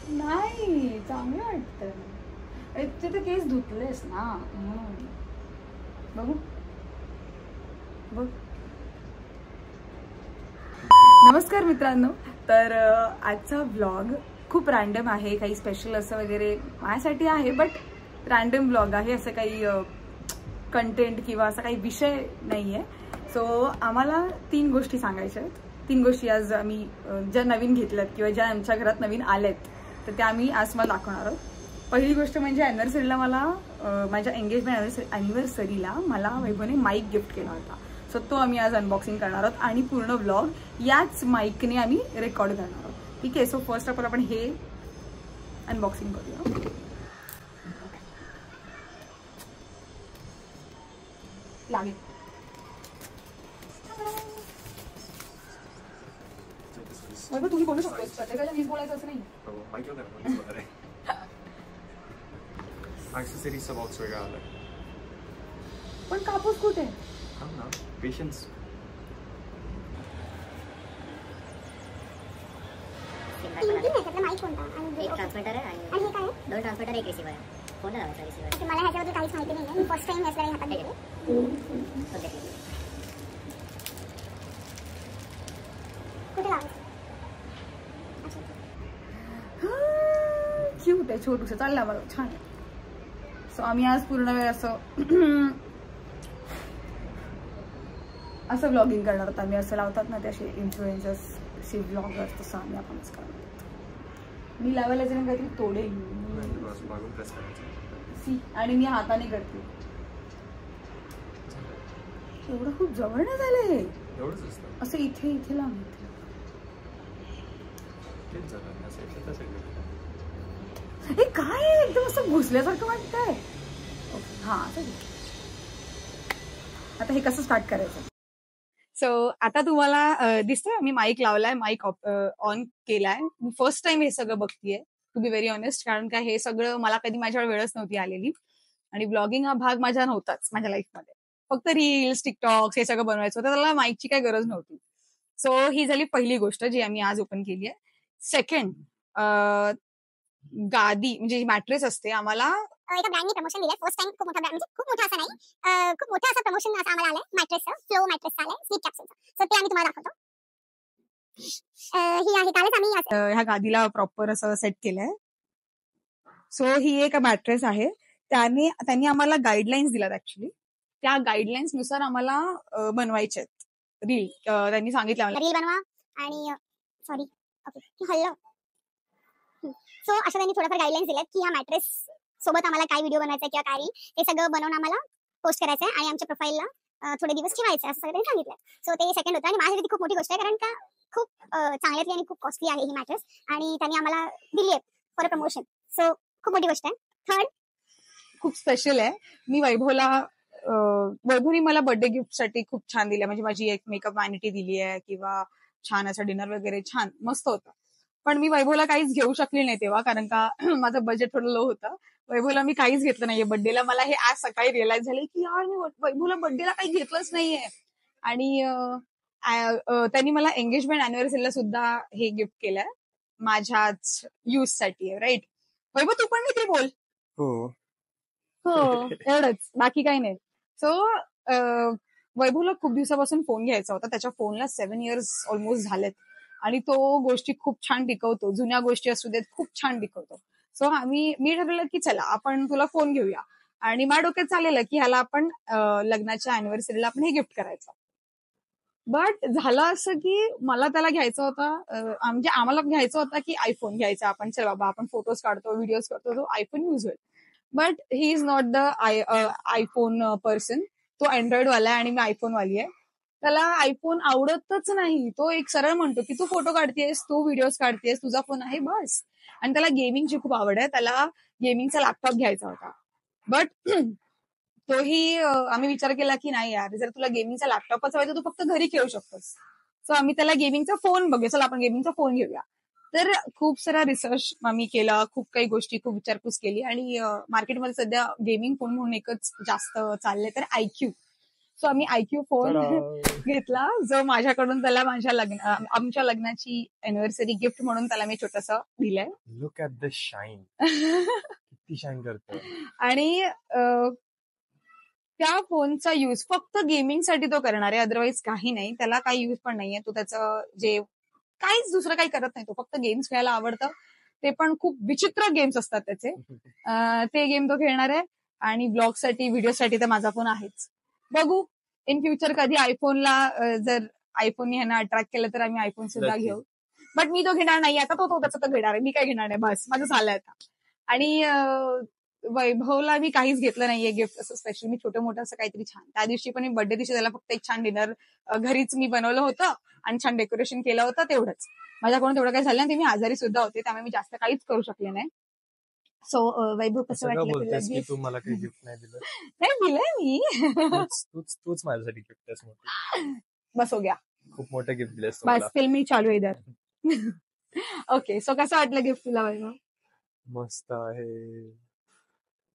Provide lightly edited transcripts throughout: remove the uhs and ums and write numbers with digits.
नाही, चांगलं वाटतं. ते तर केस धुतलेस ना म्हणून. बघू बघ. नमस्कार मित्रांनो. तर आजचा व्लॉग खूप रॅन्डम आहे, काही स्पेशल असं वगैरे माझ्यासाठी आहे, बट रॅन्डम व्लॉग आहे. असं काही कंटेंट किंवा असा काही विषय नाही आहे. सो आम्हाला 3 गोष्टी सांगायच्या आहेत. 3 गोष्टी आज आम्ही ज्या नवीन घेतल्यात किंवा ज्या आमच्या घरात नवीन आल्यात तर त्या आम्ही आज मला दाखवणार आहोत. पहिली गोष्ट म्हणजे ॲनिव्हर्सरीला मला माझ्या एंगेजमेंट ॲनिव्हर्सरीला मला वैभवने माईक गिफ्ट केला होता. सो तो आम्ही आज अनबॉक्सिंग करणार आहोत आणि पूर्ण व्लॉग याच माईकने आम्ही रेकॉर्ड करणार आहोत. ठीक आहे. सो फर्स्ट ऑफ ऑल आपण हे अनबॉक्सिंग करूया. लागेल. तुम्ही बोलू शकतो, प्रत्येकाला मीच बोलायचं असं नाही. ॲक्सेसरीजचा बॉक्स वेगळा आलाय. पण कापूस कुठे? थांब ना, पेशन्स. एक ट्रान्समीटर आहे आणि हे काय? 2 ट्रान्समीटर, एक रिसीव्हर आहे. फोन लावायचा रिसीव्हर. मला ह्याच्याबद्दल काहीच माहिती नाहीये. मी फर्स्ट टाइम यासला हातात घेतलं. कुठे लावायचं? क्यूट आहे, छोटूस चालला मला, छान आहे. सो आम्ही आज पूर्ण वेळ असं व्लॉगिंग करणार आहोत. आम्ही असं लावतात ना ते असे इन्फ्लुएन्सर्स व्लॉगर्स, तसं आम्ही आपणच करणार. मी लावायला जरा काहीतरी तोडेल आणि मी हाताने करते. एवढं खूप जवळ नाही झालंय. असं इथे इथे लावून हे काय आहे, एकदम असं घुसल्यासारखं वाटतंय. हा आता हे कसं स्टार्ट करायचं. सो आता तुम्हाला दिसतंय मी माईक लावलाय, माईक ऑन केलाय. मी फर्स्ट टाइम हे सगळं बघतीये, टू बी व्हेरी ऑनेस्ट. कारण का हे सगळं मला कधी माझ्यावर वेळच नव्हती आलेली आणि ब्लॉगिंग हा भाग माझा नव्हताच माझ्या लाईफमध्ये. फक्त रील्स, टिकटॉक्स हे सगळं बनवायचं होतं, त्याला माईकची काही गरज नव्हती. सो ही झाली पहिली गोष्ट जी आम्ही आज ओपन केली आहे. सेकंड, गादी म्हणजे मॅट्रेस असते. आम्हाला एका ब्रँडने प्रमोशन दिलंय. फर्स्ट टाइम खूप मोठा ब्रँड, म्हणजे खूप मोठा असं नाही, खूप मोठं असं प्रमोशन असं आम्हाला आलंय मॅट्रेसचं. फ्लो मॅट्रेसचं आलंय, स्लीप कॅप्सूलचं. सो ते आम्ही तुम्हाला दाखवतो. ही आहे, कालच आम्ही ह्या गादीला प्रॉपर असं सेट केलंय. सो ही एक मॅट्रेस आहे. त्यांनी आम्हाला गाईडलाईन्स दिल्यात. ऍक्च्युली त्या गाईडलाईन्स नुसार आम्हाला बनवायचे आहेत रील. त्यांनी सांगितलं आम्हाला रील बनवा आणि सॉरी ओके हल्लो. सो अशा त्यांनी थोडंफार गाईडलाईन्स दिल्यात की ह्या मॅट्रेस सोबत आम्हाला काय व्हिडिओ बनवायचा किंवा काय ते सगळं बनवून आम्हाला पोस्ट करायचं आहे आणि आमच्या प्रोफाईलला थोडे दिवस ठेवायचं असं सगळं त्यांनी सांगितलं. सो ते सेकंड होतं आणि माझ्यासाठी खूप मोठी गोष्ट आहे, कारण का खूप चांगल्यातली आणि खूप कॉस्टली आहे ही मॅट्रेस आणि त्यांनी आम्हाला दिली आहे फॉर अ प्रमोशन. सो खूप मोठी गोष्ट आहे. थर्ड, खूप स्पेशल आहे. मी वैभवनी मला बर्थडे गिफ्ट साठी खूप छान दिलं. म्हणजे माझी एक मेकअप वॅनिटी दिली आहे किंवा छान असं डिनर वगैरे छान मस्त होतं. पण मी वैभवला काहीच घेऊ शकली नाही तेव्हा, कारण का माझं बजेट थोडं लो होतं. वैभवला मी काहीच घेतलं नाहीये बर्थडेला. मला हे आज सकाळी रिअलाइज झालं की यार मी वैभवला बर्थडेला काही घेतलंच नाहीये. आणि त्यांनी मला एंगेजमेंट अॅनिव्हर्सरीला सुद्धा हे गिफ्ट केलंय माझ्याच यूज साठी. राईट वैभव, तू पण नाही बोल. हो एवढंच, बाकी काही नाही. सो वैभवला खूप दिवसापासून फोन घ्यायचा होता. त्याच्या फोनला 7 years ऑलमोस्ट झालेत आणि तो गोष्टी खूप छान टिकवतो. जुन्या गोष्टी असू देत खूप छान टिकवतो. सो मी ठरवलं की चला आपण तुला फोन घेऊया. आणि माझ्या डोक्यात चाललेलं की ह्याला आपण लग्नाच्या अॅनिव्हर्सरीला आपण हे गिफ्ट करायचं. बट झालं असं की मला त्याला घ्यायचं होतं, म्हणजे आम्हाला घ्यायचं होतं की आयफोन घ्यायचा. आपण चल बाबा आपण फोटोज काढतो, व्हिडिओज करतो, तो आयफोन यूज होईल. But he is not the iPhone person. तो अँड्रॉइड वाला आहे आणि मी आयफोन वाली आहे. त्याला आयफोन आवडतच नाही. तो एक सरळ म्हणतो की तू फोटो काढतेस, तू व्हिडिओज काढतेस, तुझा फोन आहे बस. आणि त्याला गेमिंगची खूप आवड आहे. त्याला गेमिंगचा लॅपटॉप घ्यायचा होता. बट तोही आम्ही विचार केला की नाही यार, जर तुला गेमिंगचा लॅपटॉपच हवा तर तू फक्त घरी खेळू शकतोस. सो आम्ही त्याला गेमिंगचा फोन बघूया, चला आपण गेमिंगचा फोन घेऊया. तर खूप सारा रिसर्च आम्ही केला, खूप काही गोष्टी खूप विचारपूस केली आणि मार्केटमध्ये सध्या गेमिंग फोन म्हणून एकच जास्त चाललंय, तर IQ. सो आम्ही IQ फोन Ta-da! घेतला, जो माझ्याकडून त्याला आमच्या लग्नाची अॅनिव्हर्सरी गिफ्ट म्हणून त्याला मी छोटस दिलंय. Look at the shine. किती शाईन करतोय. आणि त्या फोनचा यूज फक्त गेमिंग साठी तो करणार आहे, अदरवाईज काही नाही. त्याला काही यूज पण नाहीये. तो त्याचं जे काहीच दुसरं काही करत नाही. तो फक्त गेम्स खेळायला आवडतं. ते पण खूप विचित्र गेम्स असतात त्याचे. ते गेम तो खेळणार आहे. आणि ब्लॉग साठी, व्हिडिओ साठी तर माझा फोन आहेच. बघू इन फ्युचर कधी आयफोनला जर आयफोन ह्यांना अट्रॅक्ट केलं तर आम्ही आयफोन सुद्धा घेऊ. बट मी तो घेणार नाही. आता तो त्याचा तो घेणार आहे. मी काय घेणार नाही. बस माझं झालंय आता. आणि वैभवला मी काहीच घेतलं नाहीये गिफ्ट असं स्पेशल. मी छोटं मोठं असं काहीतरी छान. त्या दिवशी पण मी बर्थडे दिवशी त्याला फक्त एक छान डिनर घरीच मी बनवलं होतं आणि छान डेकोरेशन केलं होतं, तेवढंच. माझ्याकडून तेवढं काही झालं नाही. ते मी आजारी सुद्धा होते, त्यामुळे मी जास्त काहीच करू शकले नाही. सो वैभव कसं वाटलं तुला की गिफ्ट? तू मला काही गिफ्ट नाही दिलं. नाही दिलंय मी. तूच माझ्यासाठी गिफ्ट आहेस मोठी. बस हो गया. खूप मोठं गिफ्ट दिलंस तू बस मला. फिल्मी चालू आहे इधर. ओके, सो कसं वाटलं गिफ्ट तुला वैभव? मस्त आहे.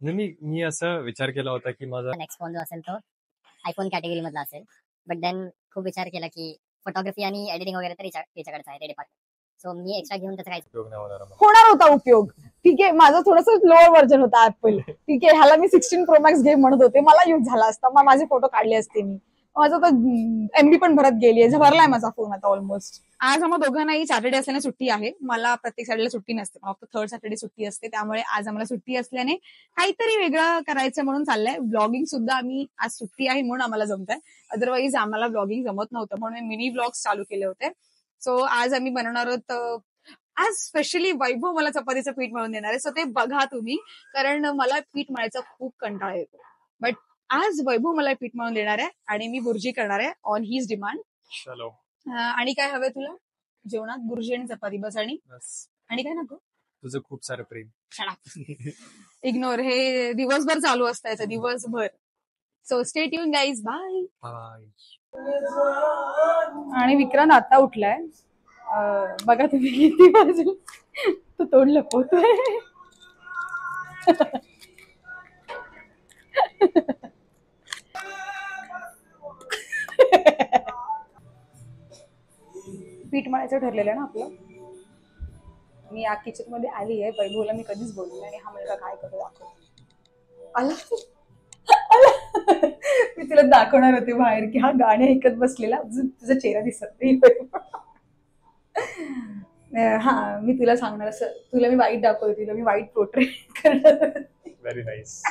मी असं विचार केला होता की माझा नेक्स्ट फोन जो असेल तो आयफोन कॅटेगरी मधला असेल. बट देन खूप विचार केला की फोटोग्राफी आणि एडिटिंग वगैरे तर याच्याकडेच आहे, ते डिपार्टमेंट. सो मी एक्स्ट्रा घेऊन त्याचा काही उपयोग नाही होणार मला. होणार होता उपयोग. ठीक आहे, माझं थोडंसं लोअर व्हर्जन होता ऍपल. ठीक आहे, ह्याला मी 16 Pro Max घे म्हणत होते. मला यूज झाला असता, मग माझे फोटो काढले असते मी. माझं तर MB पण भरत गेली, भरलाय माझा फोन आता ऑलमोस्ट. आज आम्हाला दोघांनाही सॅटर्डे असल्याने सुट्टी आहे. मला प्रत्येक सॅटर्डे सुट्टी नसते, फक्त थर्ड सॅटर्डे सुट्टी असते. त्यामुळे आज आम्हाला सुट्टी असल्याने काहीतरी वेगळं करायचं म्हणून चाललंय. ब्लॉगिंग सुद्धा आम्ही आज सुट्टी आहे म्हणून आम्हाला जमतंय. अदरवाईज आम्हाला ब्लॉगिंग जमत नव्हतं म्हणून मी मिनी ब्लॉग्स चालू केले होते. सो आज आम्ही बनवणार आहोत. आज स्पेशली वैभव मला चपातीचं पीठ मळून देणार आहे. सो ते बघा तुम्ही, कारण मला पीठ मळायचा खूप कंटाळा येतो. बट आज वैभव मला पीठ मळून देणार आहे आणि मी बुर्जी करणार आहे ऑन हिज डिमांड. चलो. आणि काय हवंय तुला जेवणात? बुर्जी आणि चपाती बस. आणि काय नको? तुझं खूप सारं प्रेम. इग्नोर. हे दिवसभर चालू असतं, याचं दिवसभर. So stay tune guys. Bye. आणि विक्रांत आता उठलाय. बघा तुम्ही किती वाजले. तो तोंड लपवतोय. पीठ मळायचं ठरलेलं ना आपलं. मी या किचन मध्ये आली आहे. वैभवला मी कधीच बोलले आणि हा मुलगा काय करतो दाखव. आला. मी तिला दाखवणार होते बाहेर की हा गाणे ऐकत बसलेला, तुझा चेहरा दिसत नाही. हा, मी तुला सांगणार असं. तुला मी वाईट दाखवते, तुला मी वाईट पोर्ट्रे करणार. Very nice.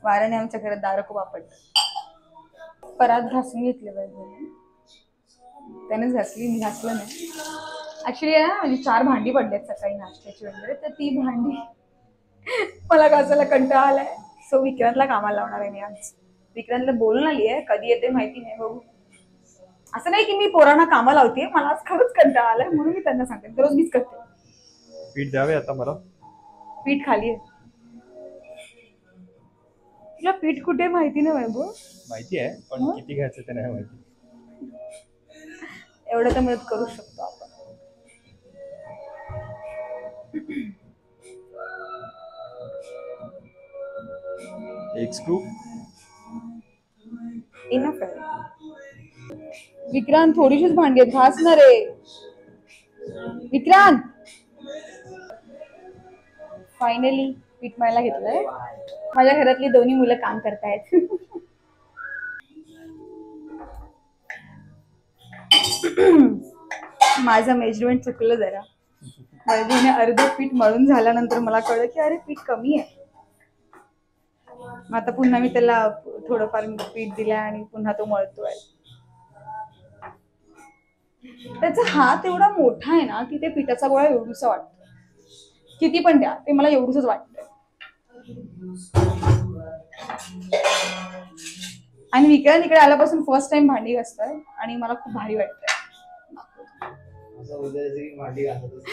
वाऱ्याने आमच्या घरात दारं खूप आपटतात. परात घासून घेतले पाहिजे. त्यानेच घासली, मी घासलं नाही. ऍक्च्युली म्हणजे 4 भांडी पडलेत सकाळी नाश्त्याची वगैरे, तर ती भांडी मला घासायला कंटाळा आलाय. सो विक्रांतला कामाला लावणार आहे मी आज. विक्रांतला बोलून आली आहे, कधी येते माहिती नाही, बघू. असं नाही की मी पोरांना कामं लावते, मला आज खरंच कंटाळा आलाय म्हणून मी त्यांना सांगते. दररोज मीच करते. पीठ द्यावे आता मला. पीठ खाली आहे. तुला पीठ कुठे माहिती नाही वैभव? माहिती आहे, पण किती घ्यायचं ते नाही माहिती. एवढं तर मदत करू शकतो आपण. एक स्कूप इनफ आहे. विक्रांत थोडीशीच भांडी आहेत, घास ना रे विक्रांत. फायनली पीठ मळायला घेतलंय. माझ्या घरातली दोन्ही मुलं काम करतायत. माझं मेजरमेंट चुकलं जरा. वैभवने अर्ध पीठ मळून झाल्यानंतर मला कळलं की अरे पीठ कमी आहे. आता पुन्हा मी त्याला थोडंफार पीठ दिलंय आणि पुन्हा तो मळतोय. त्याचा हात एवढा मोठा आहे ना की ते पिठाचा गोळा एवढूसा वाटतो. किती पण द्या, ते मला एवढूसच वाटतंय. आणि विक्रांत इकडे आल्यापासून फर्स्ट टाइम भांडी घासतोय आणि मला खूप भारी वाटतंय.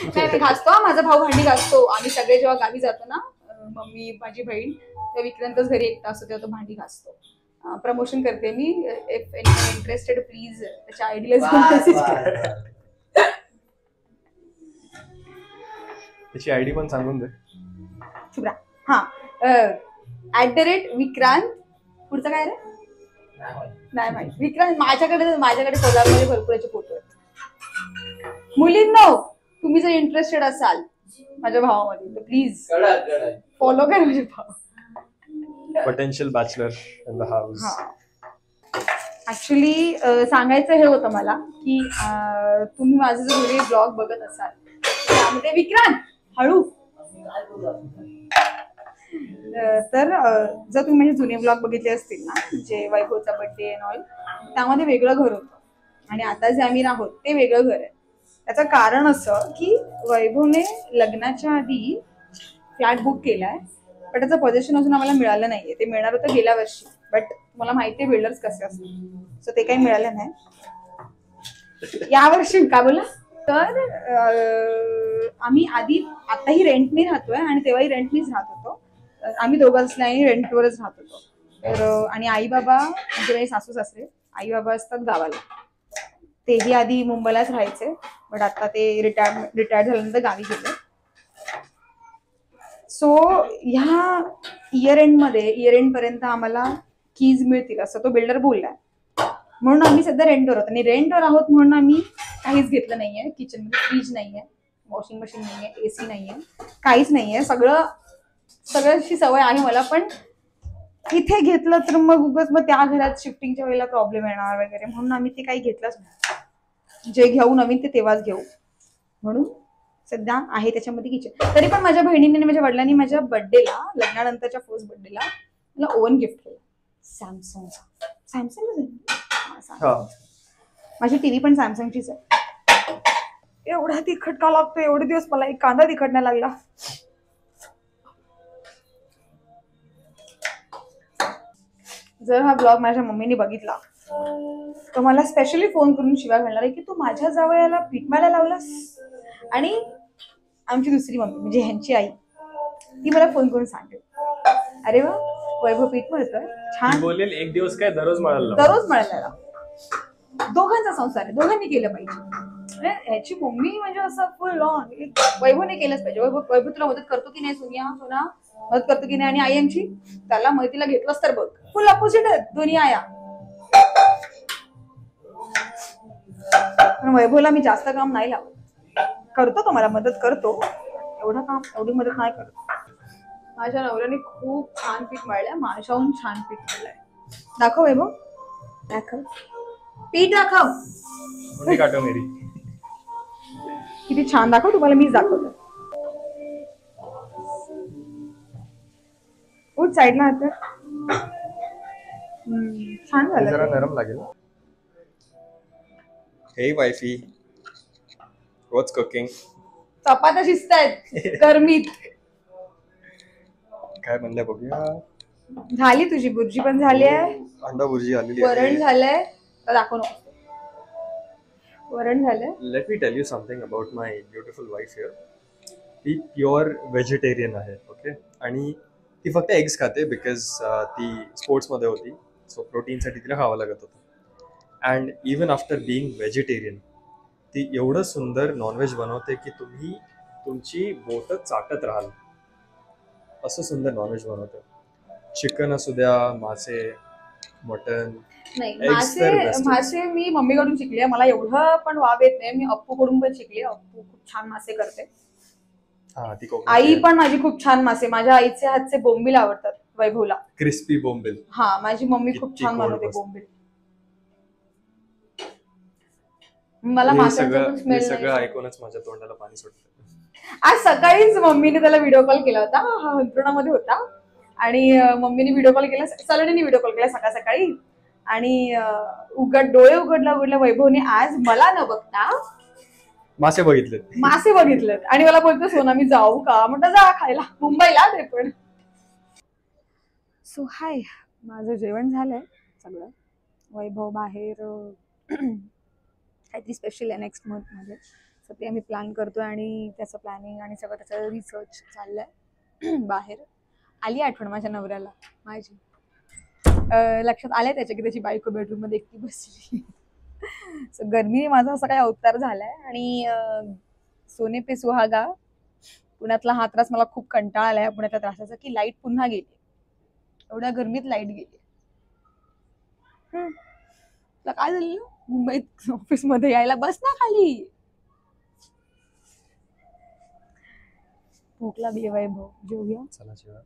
नाही, घासतो. माझा भाऊ भांडी घासतो. आम्ही सगळे जेव्हा गावी जातो ना, मम्मी माझी बहीण, तेव्हा विक्रांतच घरी एकटा असतो, तेव्हा तो भांडी घासतो. प्रमोशन करते मी. इफ एनी इंटरेस्टेड प्लीज त्याच्या आयडीला त्याची आयडी पण सांगून दे. चुपरा. हा, @विक्रांत. पुढचं काय रे? नाही माहिती. विक्रांत माझ्याकडे कोल्हापूरमध्ये भरपूर याचे फोटो आहेत. मुलींनो, तुम्ही जर इंटरेस्टेड असाल माझ्या भावामध्ये तर प्लीज फॉलो करा माझे भाव. Potential bachelor in the house. Actually सांगायचं हे होतं मला की तुम्ही माझे जर व्हिडिओ ब्लॉग बघत असाल त्यामध्ये विक्रांत हळू तर जर तुम्ही म्हणजे जुने ब्लॉग बघितले असतील ना, जे वैभवचा बर्थडे अँड ऑल, त्यामध्ये वेगळं घर होतं आणि आता जे आम्ही राहतो ते वेगळं घर आहे. त्याचं कारण असं की वैभवने लग्नाच्या आधी फ्लॅट बुक केलाय, पण त्याचं पोझिशन अजून आम्हाला मिळालं नाहीये. ते मिळणार होतं गेल्या वर्षी, बट तुम्हाला माहिती आहे बिल्डर्स कसे असतात, सो ते काही मिळालं नाही यावर्षी. का बोला? तर आम्ही आताही रेंटनी राहतोय आणि तेव्हाही रेंटनीच राहत होतो. आम्ही दोघं असल्याने रेंटवरच राहत होतो. तर आणि आई बाबा म्हणजे माझे सासू सासरे आई बाबा असतात गावाला. तेही आधी मुंबईलाच राहायचे, बट आता ते रिटायर्ड झाल्यानंतर गावी गेले. सो ह्या इयर एंड पर्यंत आम्हाला कीज मिळतील असं तो बिल्डर बोललाय. म्हणून आम्ही सध्या रेंटवर आहोत आणि रेंटवर आहोत म्हणून आम्ही काहीच घेतलं नाहीये. किचनमध्ये फ्रीज नाहीये, वॉशिंग मशीन नाहीये, AC नाहीये, काहीच नाहीये. सगळ्याची सवय आहे मला, पण इथे घेतलं तर मग त्या घरात शिफ्टिंगच्या वेळेला प्रॉब्लेम येणार वगैरे, म्हणून आम्ही ते काही घेतलंच नाही. जे घेऊ नवीन ते तेव्हाच घेऊ म्हणून सध्या आहे त्याच्यामध्ये किचन. तरी पण माझ्या बहिणीने आणि माझ्या वडिलांनी माझ्या बर्थडेला, लग्नानंतरच्या फर्स्ट बर्थडेला मला ओव्हन गिफ्ट केला. सॅमसंग माझी टीव्ही पण सॅमसंगचीच आहे. एवढा तिखट का लागतो? एवढे दिवस मला एक कांदा तिखट नाही लागला. जर हा ब्लॉग माझ्या मम्मीने बघितला तर मला स्पेशली फोन करून शिवाय घालणार आहे की तू माझ्या जावयाला पीठ मळायला लावलास. आणि आमची दुसरी मम्मी म्हणजे ह्यांची आई, ती मला फोन करून सांगेल, अरे वा वैभव पीठ मळतोय छान. बोलेल एक दिवस काय दररोज मळायला. दोघांचा संसार आहे, दोघांनी केलं पाहिजे. ह्याची मम्मी म्हणजे असं फुल ऑन वैभवने केलंच पाहिजे. वैभव तुला मदत करतो की नाही सोना मदत करतो की नाही. आणि आई आमची त्याला मदतीला घेतलंच तर बघ फुल अपोजिट आहे दोन्ही आया. पण वैभवला मी जास्त काम नाही लावत. करतो तो मला मदत करतो, एवढी मदत नाही करत. माझ्या नवऱ्याने खूप छान पीठ मळलंय, माझ्याहून छान पीठ मळलंय. दाखव वैभव, दाखव पीठ, दाखव काटो मेरी. किती छान, दाखव तुम्हाला मीच दाखवतो. उठ साईडला हात. छान झालं. जरा नरम लागेल. हे वाईफी, व्हॉट्स कुकिंग? चपात्या शिजतायत गरमीत. काय म्हणलं बघूया. झाली तुझी बुर्जी पण झाली आहे, अंडा भुर्जी आलेली आहे, वरण झालंय. दाखव नको. वरण झालंय. Let me tell you something about my beautiful wife here. ती प्युअर व्हेजिटेरियन आहे. ओके. आणि ती फक्त एग्स खाते बिकॉज ती स्पोर्ट्समध्ये होती, सो प्रोटीनसाठी तिला खावं लागत होतं. And even after being vegetarian ती एवढं सुंदर नॉनव्हेज बनवते की तुम्ही तुमची बोटं चाटत राहाल, असं सुंदर नॉनव्हेज बनवते. चिकन असू द्या, मासे, मटन. नाही, मासे मी मम्मीकडून शिकले. मला एवढं पण वाव येत नाही. मी अप्पूकडून पण शिकले. अप्पू खूप छान मासे करते. आई पण माझी खूप छान मासे. माझ्या आईचे हातचे बोंबील आवडतात वैभवला, क्रिस्पी बोंबील. हा, माझी मम्मी खूप छान बनवते बोंबील. मला माशांचं स्मेल सगळं ऐकूनच माझ्या तोंडाला पाणी सुटतं. आज सकाळीच मम्मीने त्याला व्हिडिओ कॉल केला होता. हा अंतरुणामध्ये होता आणि मम्मीने व्हिडिओ कॉल केला, सलोनीने व्हिडिओ कॉल केला सकाळ सकाळी. आणि डोळे उघडला वैभवने आज मला न बघता मासे बघितलेत आणि मला बोलतो सोना मी जाऊ का? म्हटलं जा खायला, मुंबईला ते पण. सो हाय, माझं जेवण झालंय सगळं. वैभव बाहेर काहीतरी स्पेशल आहे नेक्स्ट मंथ मध्ये, सो ते आम्ही प्लॅन करतोय आणि त्याचं प्लॅनिंग आणि सगळं त्याचं रिसर्च चाललंय. बाहेर आली आठवण माझ्या नवऱ्याला माझी. लक्षात आलंय त्याच्या की त्याची बायको बेडरूम मध्ये एकटी बसली. सो गरमीने माझा असा काही अवतार झालाय. आणि सोने पे सुहागा, पुण्यातला हा त्रास मला खूप कंटाळा आलाय पुण्यातल्या त्रासाचा की लाईट पुन्हा गेली. एवढ्या गरमीत लाईट गेली. तुला काय झालं मुंबईत ऑफिस मध्ये यायला? बस ना खाली. भूक लागली वैभव, जेवूया. चला जेवा.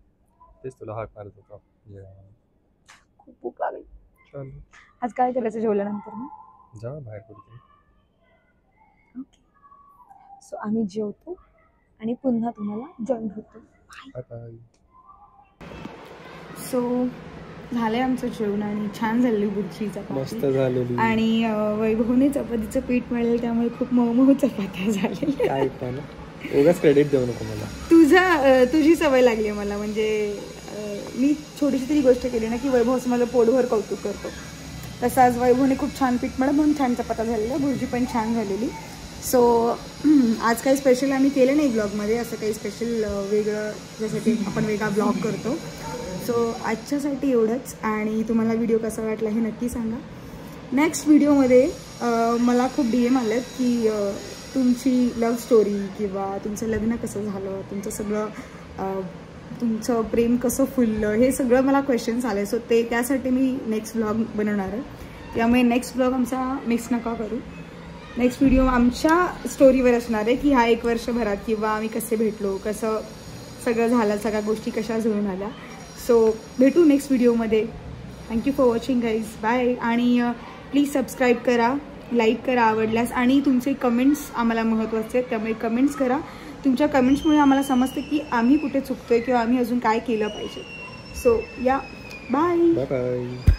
तेच तुला हाक मारत होतो जेवायला. खूप भूक लागली. चल आज काय करायचं जेवल्यानंतर ना? जा बाहेर कुठे. ओके. सो आम्ही जेवतो आणि पुन्हा तुम्हाला जॉईन होतो. Bye bye. सो झालंय आमचं जेवण आणि छान झालेली बुर्जी मस्त चपाती. झालेली. आणि वैभवने चपातीचं पीठ मिळेल त्यामुळे खूप मऊ चपात्या झालेल्या. काय पण उगाच क्रेडिट देऊ नको मला. तुझी सवय लागली आहे मला. म्हणजे मी छोटीशी तरी गोष्ट केली ना की वैभव असं मला पोटभर कौतुक करतो. तसं आज वैभवने खूप छान पीठ मिळालं म्हणून छान चपात्या झालेल्या. भुर्जी पण छान झालेली. सो आज काही स्पेशल आम्ही केलं नाही ब्लॉगमध्ये. असं काही स्पेशल वेगळं जसं की आपण वेगळा ब्लॉग करतो. सो आजच्यासाठी एवढंच. आणि तुम्हाला व्हिडिओ कसा वाटला हे नक्की सांगा. नेक्स्ट व्हिडिओमध्ये मला खूप DM आलेत की तुमची लव्ह स्टोरी किंवा तुमचं लग्न कसं झालं, तुमचं सगळं तुमचं प्रेम कसं फुललं, हे सगळं मला क्वेश्चन्स आले. सो त्यासाठी मी नेक्स्ट ब्लॉग बनवणार आहे. त्यामुळे नेक्स्ट ब्लॉग आमचा मिस नका करू. नेक्स्ट व्हिडिओ आमच्या स्टोरीवर असणार आहे की ह्या 1 वर्षभरात किंवा आम्ही कसे भेटलो, कसं सगळं झालं, सगळ्या गोष्टी कशा जुळून आल्या. सो भेटू नेक्स्ट व्हिडिओमध्ये. Thank you for watching guys. Bye. आणि प्लीज सबस्क्राईब करा, लाईक करा आवडल्यास. आणि तुमचे कमेंट्स आम्हाला महत्त्वाचे आहेत त्यामुळे कमेंट्स करा. तुमच्या कमेंट्समुळे आम्हाला समजतं की आम्ही कुठे चुकतोय किंवा आम्ही अजून काय केलं पाहिजे. सो या बाय. Bye bye.